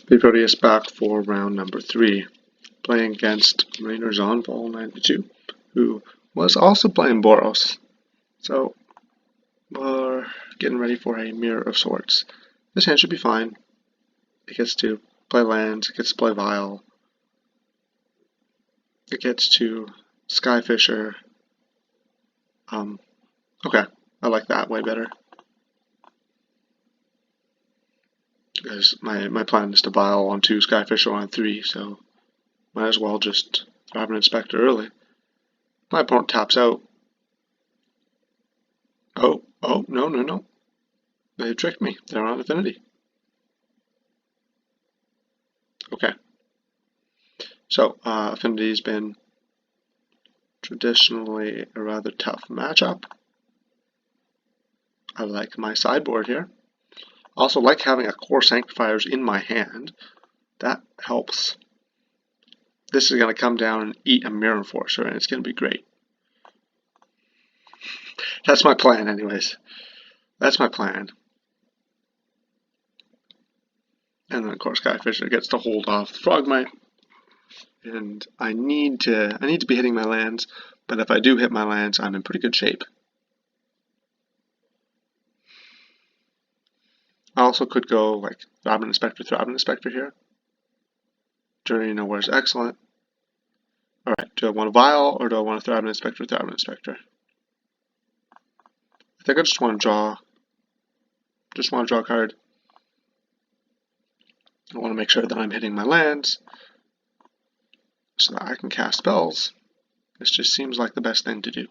pproteus back for round number 3, playing against Rainer Zonval 92, who was also playing Boros. So we're getting ready for a mirror of sorts. This hand should be fine. It gets to play lands, it gets to play Vial, it gets to Skyfisher. Okay, I like that way better. Because my plan is to Vial on 2, Skyfisher on 3, so might as well just grab an Inspector early. My opponent taps out. Oh, no. They tricked me. They're on Affinity. Okay. So, Affinity's been traditionally a rather tough matchup. I like my sideboard here. I also like having a core Sanctifiers in my hand. That helps. This is going to come down and eat a Mirror Enforcer, and it's going to be great. That's my plan, anyways. That's my plan. And then, of course, Skyfisher gets to hold off the Frogmite. And I need to be hitting my lands, but if I do hit my lands, I'm in pretty good shape. I also could go like Throbbing Inspector here. Journey to Nowhere is excellent. Alright, do I want a Vial or do I want a Throbbing Inspector? I think I just want to draw a card. I want to make sure that I'm hitting my lands so that I can cast spells. This just seems like the best thing to do.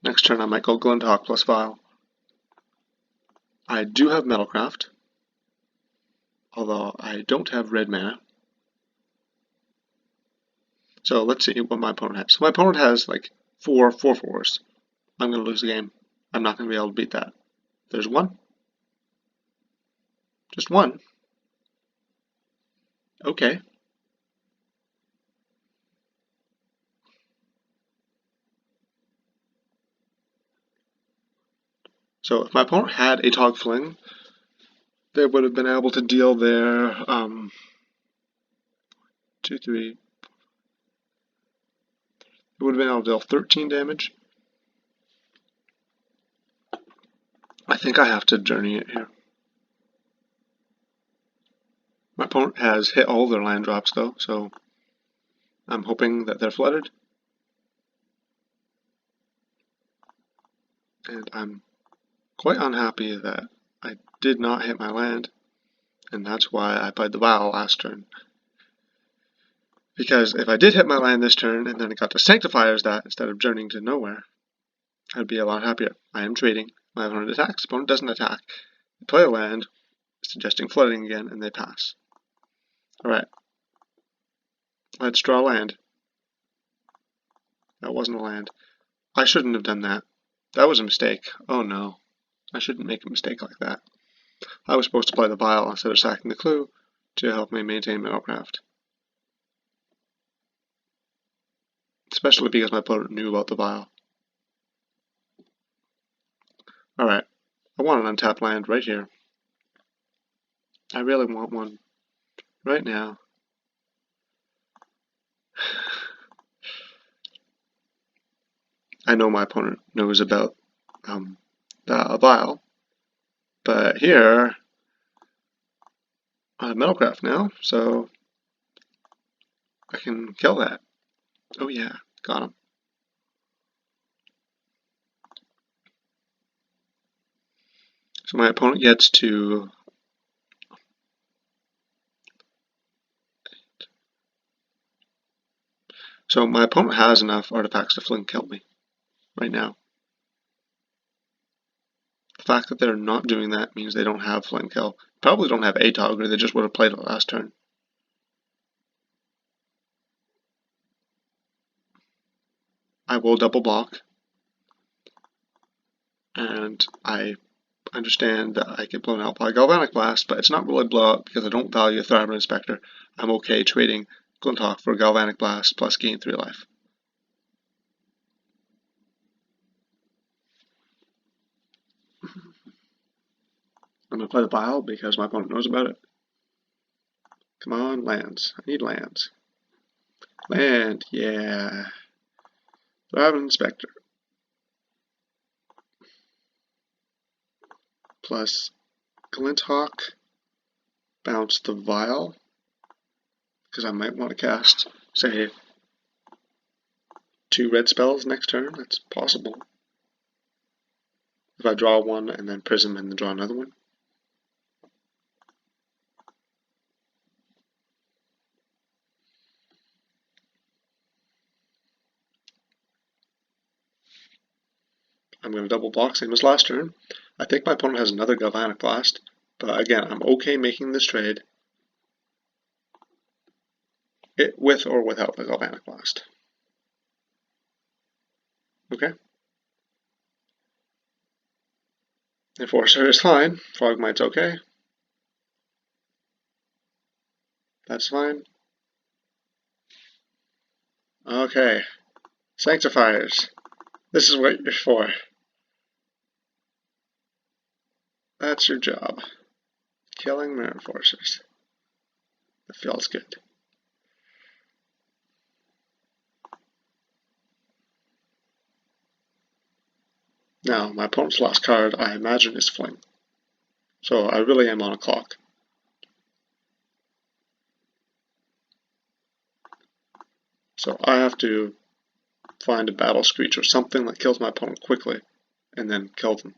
Next turn I might go Glinthawk plus Vial. I do have Metalcraft, although I don't have red mana. So let's see what my opponent has. So my opponent has like 4 4/4s. I'm going to lose the game. I'm not going to be able to beat that. There's one. Just one. Okay. So if my opponent had a Tog Fling, they would have been able to deal their 2, 3. It would have been able to deal 13 damage. I think I have to journey it here. My opponent has hit all their land drops though, so I'm hoping that they're flooded. And I'm quite unhappy that I did not hit my land, and that's why I played the Vial last turn. Because if I did hit my land this turn and then it got to Sanctifiers that instead of journeying to nowhere, I'd be a lot happier. I am trading. My opponent attacks. Opponent doesn't attack. They play a land, suggesting flooding again, and they pass. Alright. Let's draw land. That wasn't a land. I shouldn't have done that. That was a mistake. Oh no. I shouldn't make a mistake like that. I was supposed to play the Vial instead of sacking the Clue to help me maintain Metalcraft. Especially because my opponent knew about the Vial. Alright. I want an untapped land right here. I really want one right now. I know my opponent knows about the Vial, but here I have Metalcraft now, so I can kill that. Oh yeah, got him. So my opponent gets to my opponent has enough artifacts to fling kill me right now. The fact that they're not doing that means they don't have fling kill. Probably don't have ATOG, or they just would have played it last turn. I will double block, and I understand that I get blown out by Galvanic Blast, but it's not really blowout because I don't value a Throbbing Inspector. I'm okay trading Glinthawk for Galvanic Blast plus gain 3 life. I'm going to play the Vial because my opponent knows about it. Come on, lands. I need lands. Land, yeah. Do I have an inspector? Plus Glinthawk. Bounce the Vial. Because I might want to cast, say, 2 red spells next turn. That's possible. If I draw one and then Prism and then draw another one. I'm going to double block, same as last turn. I think my opponent has another Galvanic Blast, but again, I'm okay making this trade with or without the Galvanic Blast. Okay. Enforcer is fine. Frogmite's okay. That's fine. Okay. Sanctifiers. This is what you're for. That's your job. Killing Mirror Enforcers. That feels good. Now, my opponent's last card, I imagine, is Fling. So I really am on a clock. So I have to find a Battle Screech or something that kills my opponent quickly, and then kill them.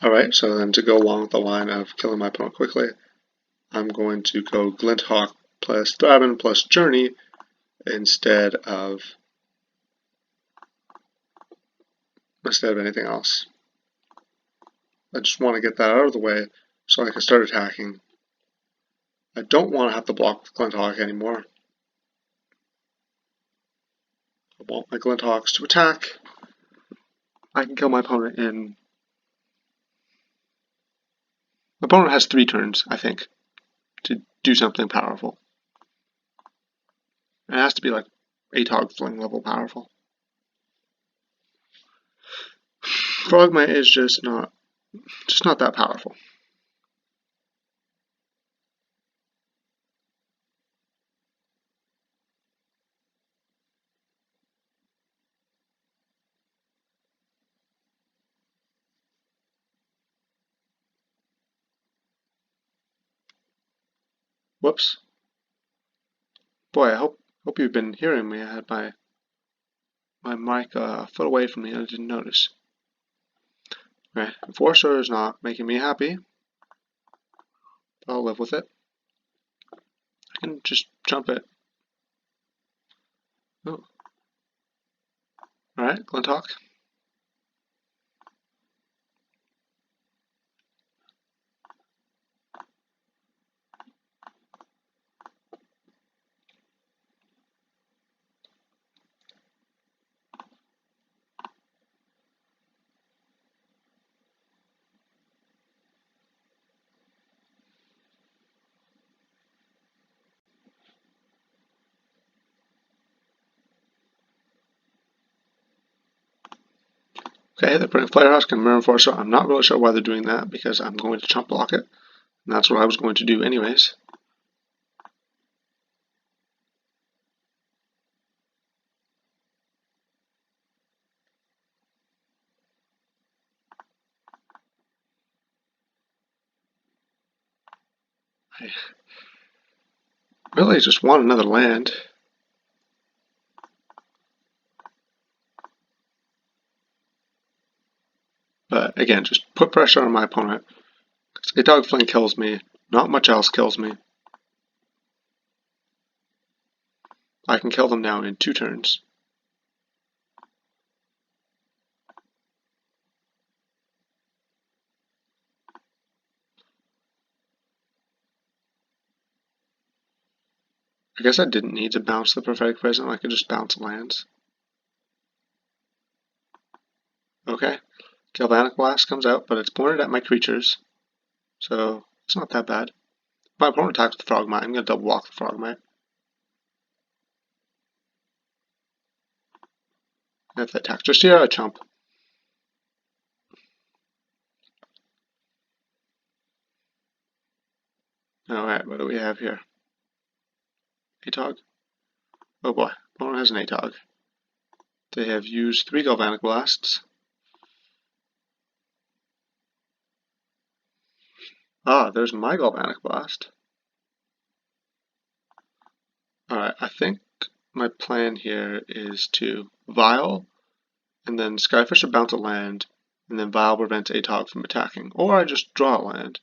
Alright, so then to go along with the line of killing my opponent quickly, I'm going to go Glinthawk plus Thraben plus Journey instead of anything else. I just want to get that out of the way so I can start attacking. I don't want to have to block with Glinthawk anymore. I want my Glinthawks to attack. I can kill my opponent in... My opponent has 3 turns, I think, to do something powerful. It has to be like Atog Fling level powerful. Frogmite is just not that powerful. Whoops. Boy, I hope you've been hearing me. I had my mic a foot away from me and I didn't notice. Okay, Enforcer is not making me happy. I'll live with it. I can just jump it. Oh. Alright, Glinthawk. Okay, they're putting Flare Husk and Mirror Enforcer. I'm not really sure why they're doing that because I'm going to chump block it. And that's what I was going to do anyways. I really just want another land. But again, just put pressure on my opponent. A Dog Fling kills me. Not much else kills me. I can kill them now in 2 turns. I guess I didn't need to bounce the Prophetic Present. I could just bounce lands. Okay, Galvanic Blast comes out, but it's pointed at my creatures, so it's not that bad. If my opponent attacks with the Frogmite, I'm going to double block the Frogmite. And if they attack just here, I chump. Alright, what do we have here? Atog? Oh boy, opponent has an Atog. They have used 3 Galvanic Blasts. Ah, there's my Galvanic Blast. Alright, I think my plan here is to Vial, and then Skyfisher bounce a land, and then Vial prevents Atog from attacking. Or I just draw a land.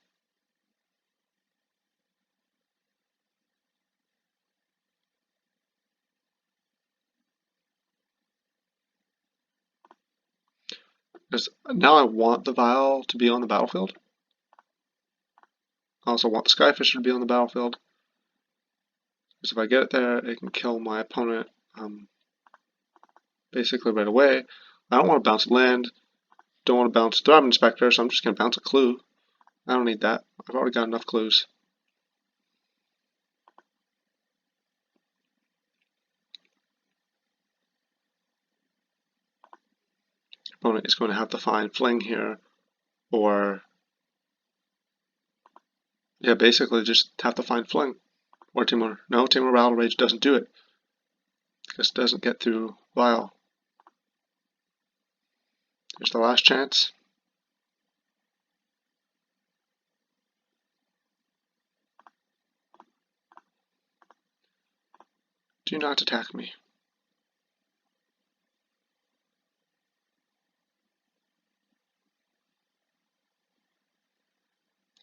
Because now I want the Vial to be on the battlefield. I also want the Skyfisher to be on the battlefield. Because if I get it there, it can kill my opponent basically right away. I don't want to bounce land. Don't want to bounce Threat Inspector, so I'm just going to bounce a clue. I don't need that. I've already got enough clues. Opponent is going to have to find Fling here, or yeah, basically just have to find Fling. Or Timur. No, Timur Rattle Rage doesn't do it. Because it doesn't get through Vial. Here's the last chance. Do not attack me.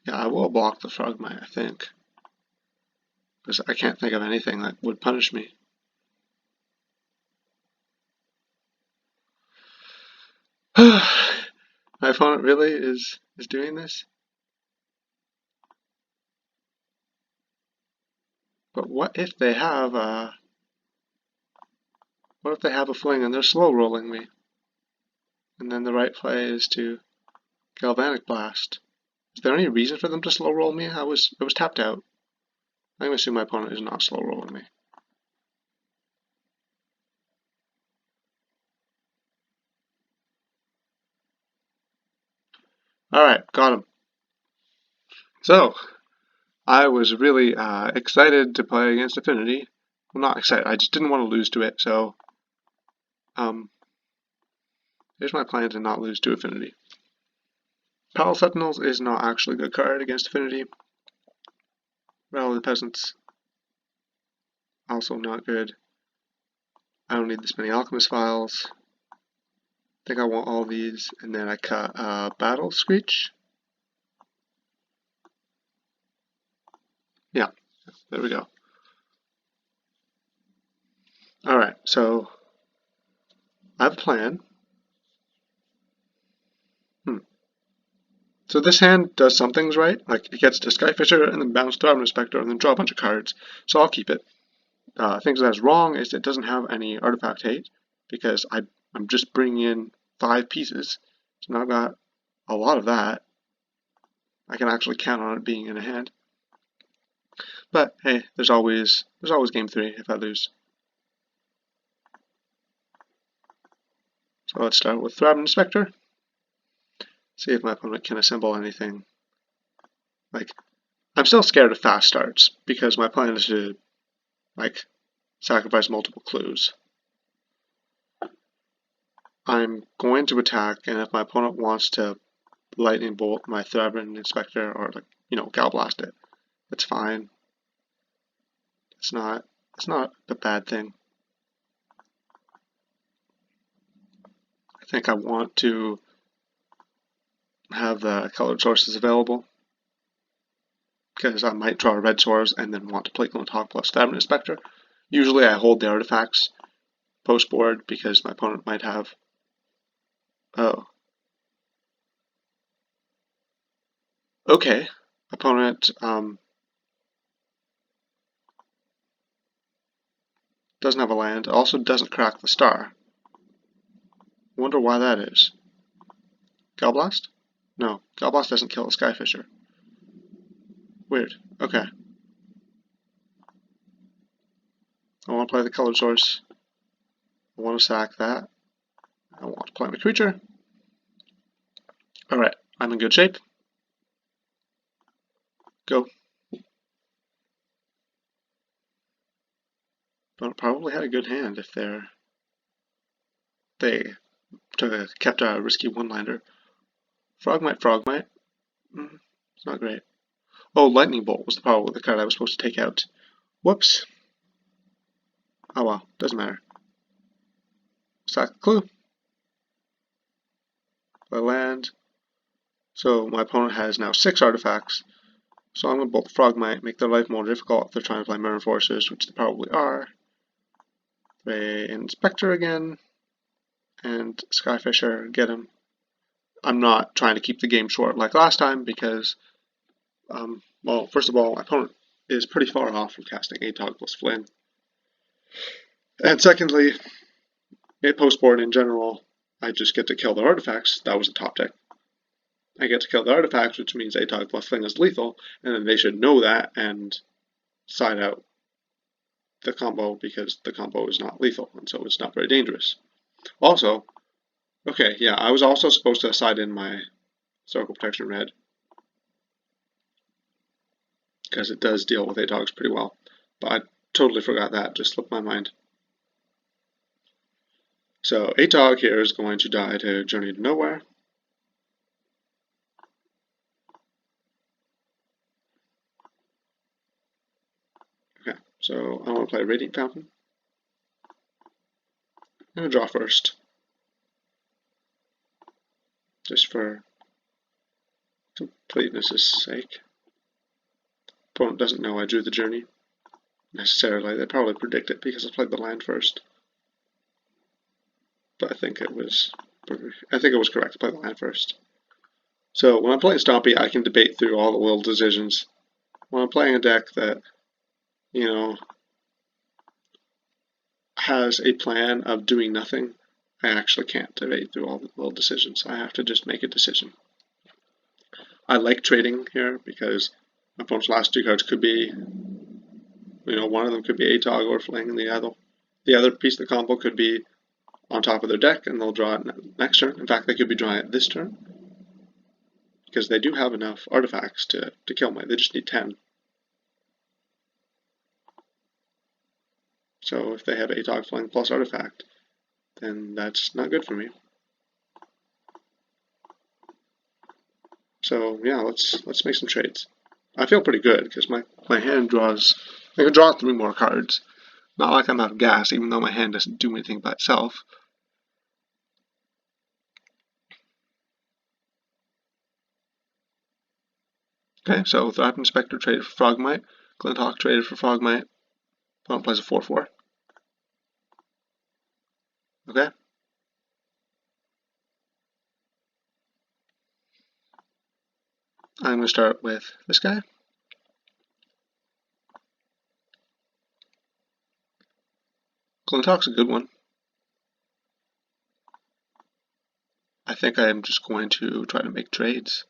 Yeah, I will block the Frogmite, I think. Because I can't think of anything that would punish me. My opponent really is doing this? But what if they have a Fling and they're slow rolling me? And then the right play is to Galvanic Blast. Is there any reason for them to slow roll me? I was tapped out. I'm gonna assume my opponent is not slow rolling me. Alright, got him. So, I was really excited to play against Affinity. Well, not excited, I just didn't want to lose to it, so here's my plan to not lose to Affinity. Pal Sentinels is not actually a good card against Affinity. Rattle of the Peasants, also not good. I don't need this many Alchemist Files. I think I want all these, and then I cut Battle Screech. Yeah, there we go. Alright, so I have a plan. So this hand does some things right, like it gets to Skyfisher and then bounce Threat Inspector and then draw a bunch of cards, so I'll keep it. Things that's wrong is it doesn't have any artifact hate, because I'm just bringing in 5 pieces, so now I've got a lot of that. I can actually count on it being in a hand. But hey, there's always game 3 if I lose. So let's start with Threat Inspector. See if my opponent can assemble anything. Like, I'm still scared of fast starts, because my plan is to, like, sacrifice multiple clues. I'm going to attack, and if my opponent wants to lightning bolt my Threat Inspector or, like, Gal Blast it, that's fine. It's not a bad thing. I think I want to have the colored sources available, because I might draw a red source and then want to play Glint Hawk plus Threat Inspector. Usually I hold the artifacts post board because my opponent might have. Oh. Okay. Opponent doesn't have a land, also doesn't crack the star. Wonder why that is. Gallblast? No, Gallblast doesn't kill a Skyfisher. Weird. Okay. I want to play the color source. I want to sack that. I want to play my creature. Alright, I'm in good shape. Go. But probably had a good hand if they kept a risky one-liner. Frogmite. It's not great. Oh, Lightning Bolt was probably the card I was supposed to take out. Whoops. Oh well, doesn't matter. Sack the clue. Play land. So my opponent has now 6 artifacts. So I'm going to bolt Frogmite, make their life more difficult if they're trying to play Mirror Forces, which they probably are. Play Inspector again. And Skyfisher, get him. I'm not trying to keep the game short like last time because, well, first of all, my opponent is pretty far off from casting Atog plus Fling. And secondly, post-board in general, I just get to kill their artifacts. That was a top deck. I get to kill the artifacts, which means Atog plus Fling is lethal, and then they should know that and side out the combo because the combo is not lethal, and so it's not very dangerous. Also, okay, yeah, I was also supposed to side in my Circle Protection Red because it does deal with Atogs pretty well, but I totally forgot that, just slipped my mind. So Atog here is going to die to Journey to Nowhere. Okay, so I want to play Radiant Fountain. I'm going to draw first, just for completeness' sake. Opponent doesn't know I drew the journey necessarily. They probably predict it because I played the land first. But I think it was correct to play the land first. So when I'm playing Stompy, I can debate through all the little decisions. When I'm playing a deck that, you know, has a plan of doing nothing, I actually can't debate through all the little decisions. I have to just make a decision. I like trading here because my opponent's last 2 cards could be, you know, one of them could be Atog or Fling, and the other piece of the combo could be on top of their deck, and they'll draw it next turn. In fact, they could be drawing it this turn because they do have enough artifacts to kill me. They just need 10. So if they have Atog, Fling plus artifact, then that's not good for me. So yeah, let's make some trades. I feel pretty good because my hand draws. I can draw 3 more cards. Not like I'm out of gas, even though my hand doesn't do anything by itself. Okay, so Thrive Inspector traded for Frogmite. Glinthawk traded for Frogmite. Opponent plays a 4/4. Okay. I'm going to start with this guy. Glinthawk's a good one. I think I'm just going to try to make trades.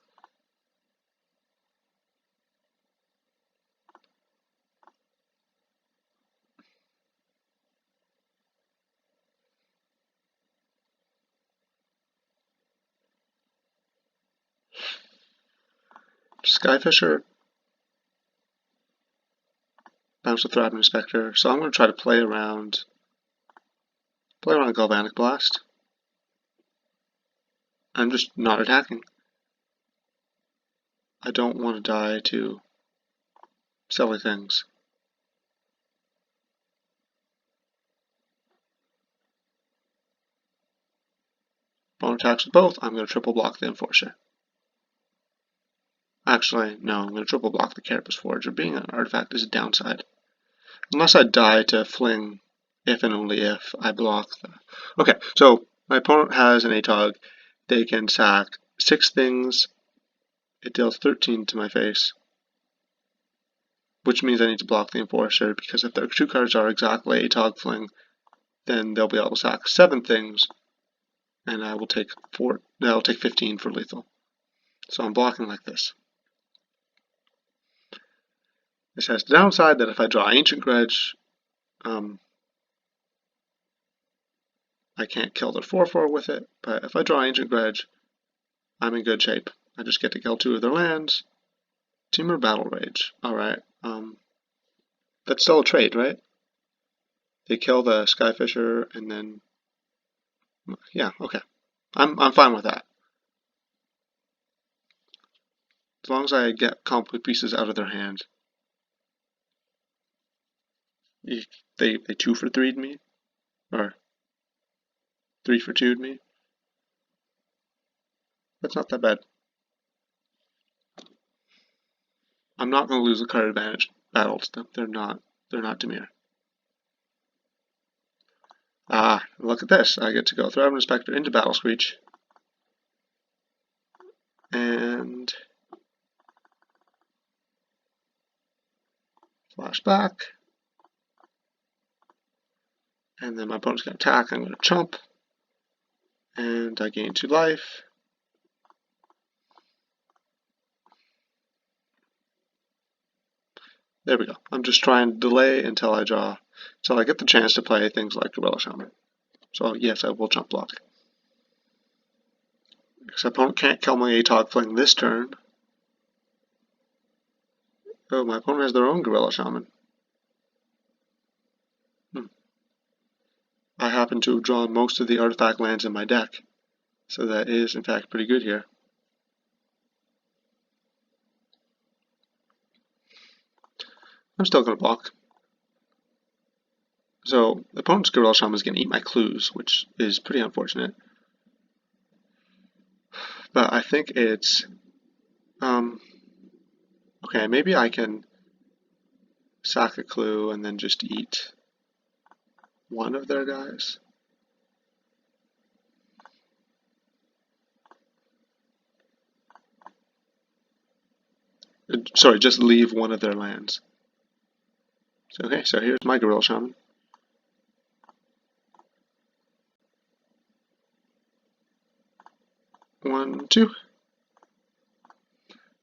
Skyfisher. Bounce the Thrive Inspector. So I'm going to try to play around Galvanic Blast. I'm just not attacking. I don't want to die to silly things. Opponent attacks with both. I'm going to triple block the Enforcer. Actually, no, I'm going to triple block the Carapace Forger. Being an artifact is a downside. Unless I die to Fling, if and only if I block the... Okay, so my opponent has an Atog. They can sack 6 things. It deals 13 to my face. Which means I need to block the Enforcer, because if their 2 cards are exactly Atog Fling, then they'll be able to sack 7 things, and I will take that'll take 15 for lethal. So I'm blocking like this. This has the downside that if I draw Ancient Grudge, I can't kill their 4/4 with it, but if I draw Ancient Grudge, I'm in good shape. I just get to kill 2 of their lands. Temur Battle Rage. Alright, that's still a trade, right? They kill the Skyfisher and then... Yeah, okay. I'm fine with that. As long as I get complete pieces out of their hand. They 2 for 3'd me? Or 3 for 2'd me? That's not that bad. I'm not going to lose the card advantage battle to them. They're not Dimir. Ah, look at this. I get to go Thriving Spectre into Battle Screech. And flash back. And then my opponent's going to attack. I'm going to chump. And I gain 2 life. There we go. I'm just trying to delay until I draw, until I get the chance to play things like Gorilla Shaman. So yes, I will jump block. Because opponent can't kill my Atog Fling this turn. Oh, my opponent has their own Gorilla Shaman. I happen to have drawn most of the artifact lands in my deck. So that is, in fact, pretty good here. I'm still going to block. So the opponent's Gorilla Shaman is going to eat my clues, which is pretty unfortunate. But I think it's... okay, maybe I can sack a clue and then just eat one of their guys. Sorry, just leave one of their lands. So, okay, so here's my Gorilla Shaman. One, 2.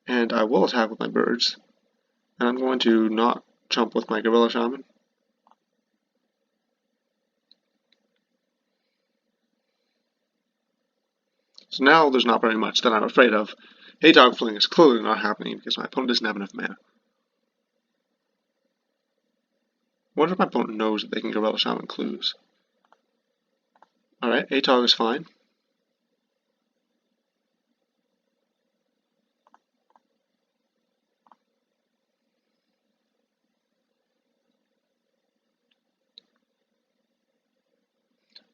And I will attack with my birds. And I'm going to not chump with my Gorilla Shaman. So now there's not very much that I'm afraid of. Atog Fling is clearly not happening because my opponent doesn't have enough mana. I wonder if my opponent knows that they can Gorilla Shaman clues. Alright, Atog is fine.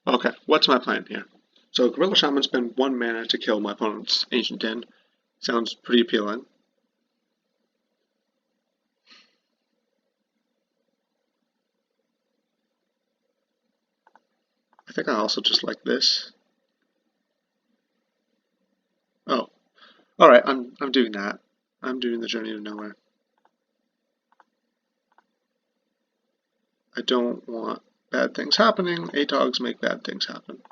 Okay, what's my plan here? So Gorilla Shaman spend 1 mana to kill my opponent's Ancient Den. Sounds pretty appealing. I think I also just like this. Oh, alright, I'm doing that. I'm doing the Journey to Nowhere. I don't want bad things happening. Atogs make bad things happen.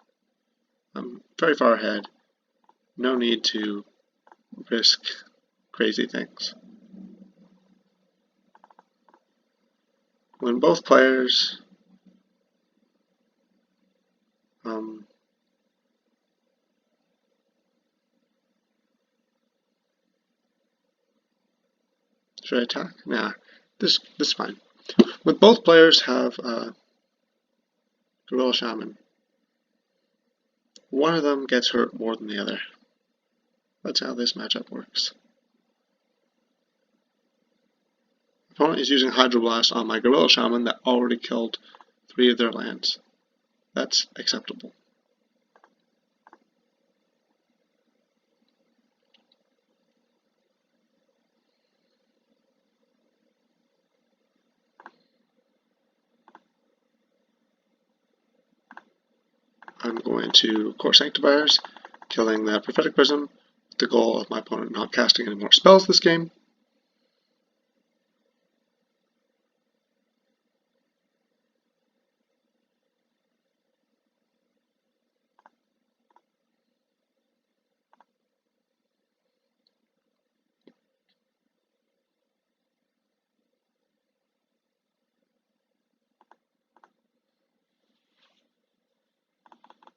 I'm very far ahead. No need to risk crazy things. When both players should I attack? Nah, this is fine. When both players have Gorilla Shaman, one of them gets hurt more than the other. That's how this matchup works. Opponent is using Hydroblast on my Gorilla Shaman that already killed 3 of their lands. That's acceptable. I'm going to Core Sanctifiers, killing the Prophetic Prism, with the goal of my opponent not casting any more spells this game.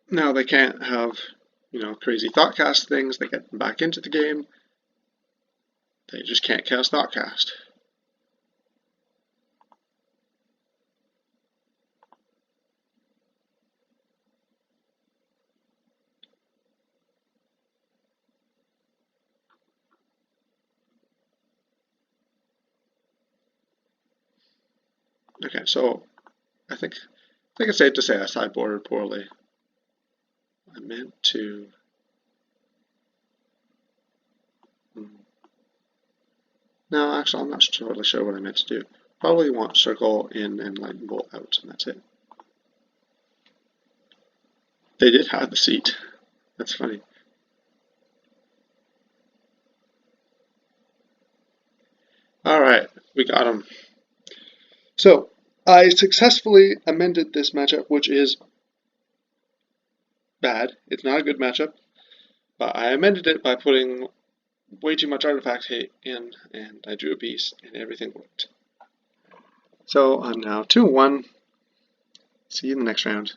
Now they can't have, crazy thoughtcast things that get them back into the game. They just can't cast thoughtcast. Okay, so I think it's safe to say I sideboarded poorly. I meant to. No, actually, I'm not totally sure what I meant to do. Probably want circle in and lightning bolt out, and that's it. They did have the seat. That's funny. Alright, we got them. So, I successfully amended this matchup, which is bad. It's not a good matchup, but I amended it by putting way too much artifact hate in, and I drew a beast, and everything worked. So, I'm now 2-1. See you in the next round.